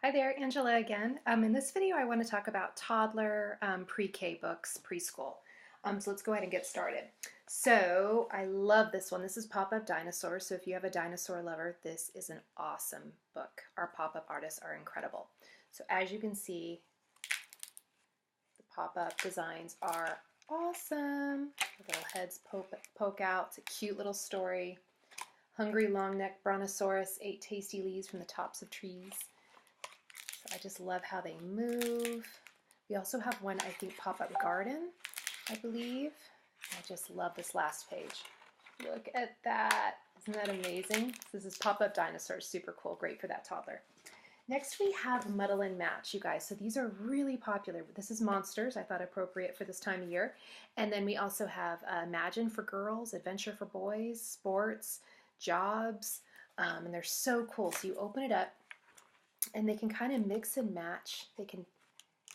Hi there, Angela again. In this video, I want to talk about Toddler Pre K Books, preschool. So let's go ahead and get started. So I love this one. This is Pop-Up Dinosaurs. So if you have a dinosaur lover, this is an awesome book. Our pop-up artists are incredible. So as you can see, the pop-up designs are awesome. The little heads poke out. It's a cute little story. Hungry long-necked brontosaurus ate tasty leaves from the tops of trees. I just love how they move. We also have one, I think, pop-up garden, I believe. I just love this last page. Look at that. Isn't that amazing? This is pop-up dinosaurs. Super cool. Great for that toddler. Next we have Muddle and Match, you guys. So these are really popular. This is monsters. I thought appropriate for this time of year. And then we also have Imagine for girls, Adventure for boys, sports, jobs. And they're so cool. So you open it up, and they can kind of mix and match. They can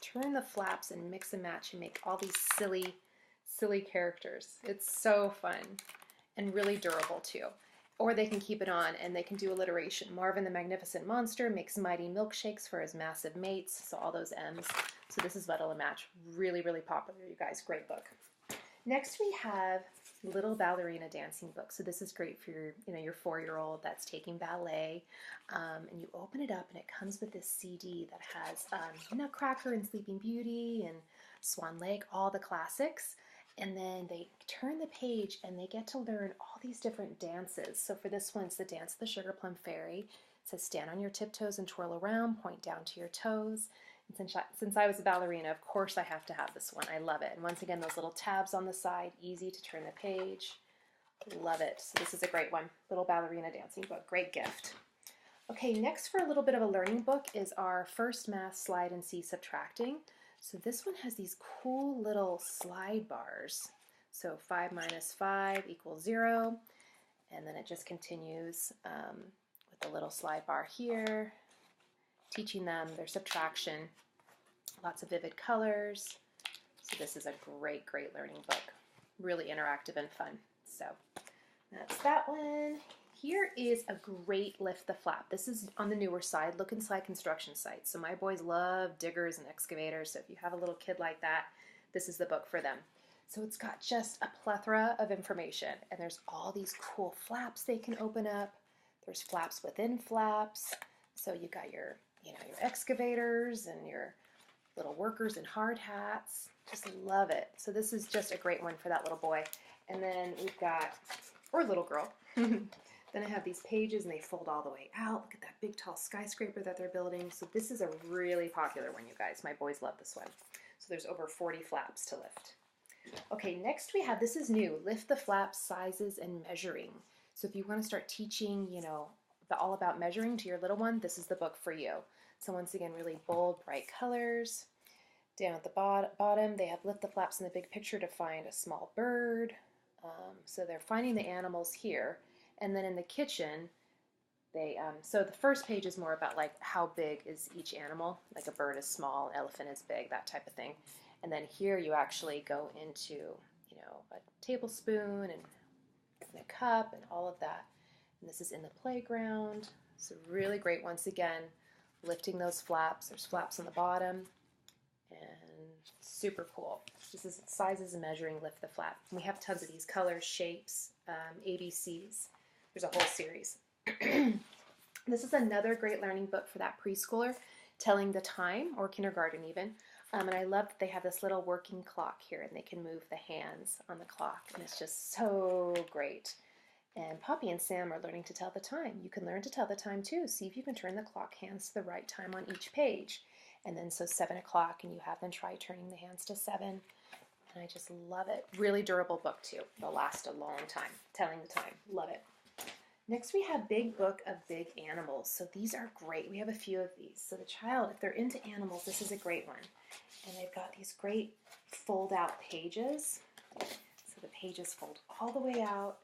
turn the flaps and mix and match and make all these silly characters. It's so fun and really durable too. Or they can keep it on and they can do alliteration. Marvin the Magnificent Monster makes mighty milkshakes for his massive mates. So all those M's. So this is Muddle and Match. Really, really popular, you guys. Great book. Next we have Little Ballerina Dancing Book. So this is great for your 4-year-old that's taking ballet. And you open it up and it comes with this CD that has Nutcracker and Sleeping Beauty and Swan Lake, all the classics. And then they turn the page and they get to learn all these different dances. So for this one, it's the Dance of the Sugar Plum Fairy. It says stand on your tiptoes and twirl around, point down to your toes. And since I was a ballerina, of course I have to have this one. I love it. And once again, those little tabs on the side, easy to turn the page. Love it. So this is a great one. Little Ballerina Dancing Book. Great gift. Okay, next for a little bit of a learning book is our First Math Slide and See Subtracting. So this one has these cool little slide bars. So 5 minus 5 equals 0. And then it just continues with the little slide bar here, teaching them their subtraction. Lots of vivid colors. So this is a great, great learning book. Really interactive and fun. So that's that one. Here is a great Lift the Flap. This is on the newer side, Look Inside construction sites. So my boys love diggers and excavators. So if you have a little kid like that, this is the book for them. So it's got just a plethora of information. And there's all these cool flaps they can open up. There's flaps within flaps. So you got your excavators and your little workers in hard hats. Just love it. So this is just a great one for that little boy. And then we've got, or little girl. Then I have these pages and they fold all the way out. Look at that big tall skyscraper that they're building. So this is a really popular one, you guys. My boys love this one. So there's over 40 flaps to lift. Okay, next we have, this is new, Lift the Flaps, Sizes and Measuring. So if you want to start teaching, all about measuring to your little one, this is the book for you. So once again, really bold, bright colors. Down at the bottom, they have Lift the Flaps in the big picture to find a small bird. So they're finding the animals here. And then in the kitchen, so the first page is more about like how big is each animal. Like a bird is small, an elephant is big, that type of thing. And then here you actually go into, a tablespoon and a cup and all of that. And this is in the playground. So really great, once again, lifting those flaps. There's flaps on the bottom and super cool. This is Sizes and Measuring, Lift the Flap. And we have tons of these colors, shapes, ABCs. There's a whole series. This is another great learning book for that preschooler, telling the time, or kindergarten even. And I love that they have this little working clock here and they can move the hands on the clock. And it's just so great. And Poppy and Sam are learning to tell the time. You can learn to tell the time too. See if you can turn the clock hands to the right time on each page. And then so 7 o'clock, and you have them try turning the hands to 7. And I just love it. Really durable book too. They'll last a long time. Telling the time. Love it. Next we have Big Book of Big Animals. So these are great. We have a few of these. So the child, if they're into animals, this is a great one. And they've got these great fold out pages. So the pages fold all the way out.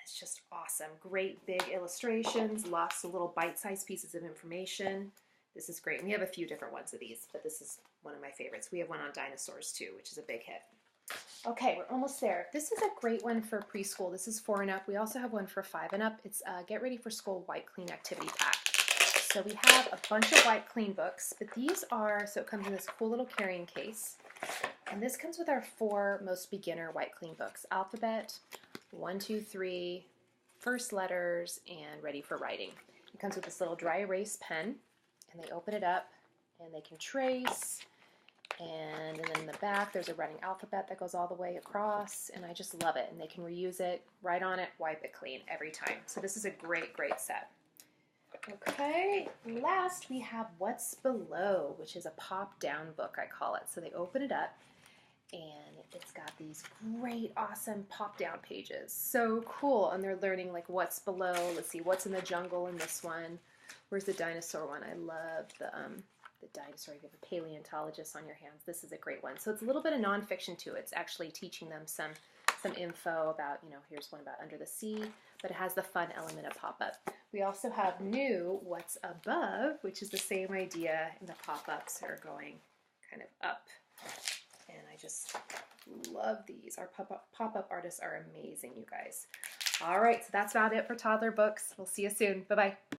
It's just awesome. Great big illustrations, lots of little bite-sized pieces of information. This is great. And we have a few different ones of these, but this is one of my favorites. We have one on dinosaurs too, which is a big hit. Okay, we're almost there. This is a great one for preschool. This is 4 and up. We also have one for 5 and up. It's Get Ready for School White Clean Activity Pack. So we have a bunch of white clean books, but these are, so it comes in this cool little carrying case. And this comes with our 4 most beginner white clean books: Alphabet, 1, 2, 3, First Letters, and Ready for Writing. It comes with this little dry erase pen, and they open it up and they can trace. And then in the back there's a running alphabet that goes all the way across, and I just love it. And they can reuse it, write on it, wipe it clean every time. So this is a great, great set. Okay, last we have What's Below, which is a pop-down book, I call it. So they open it up, and it's got these great, awesome pop-down pages. So cool, and they're learning like what's below. Let's see, what's in the jungle in this one. Where's the dinosaur one? I love the dinosaur. You have a paleontologist on your hands. This is a great one. So it's a little bit of nonfiction too. It's actually teaching them some info about, here's one about under the sea, but it has the fun element of pop-up. We also have new What's Above, which is the same idea, and the pop-ups are going kind of up. And I just love these. Our pop-up artists are amazing, you guys. All right, so that's about it for Toddler Books. We'll see you soon. Bye-bye.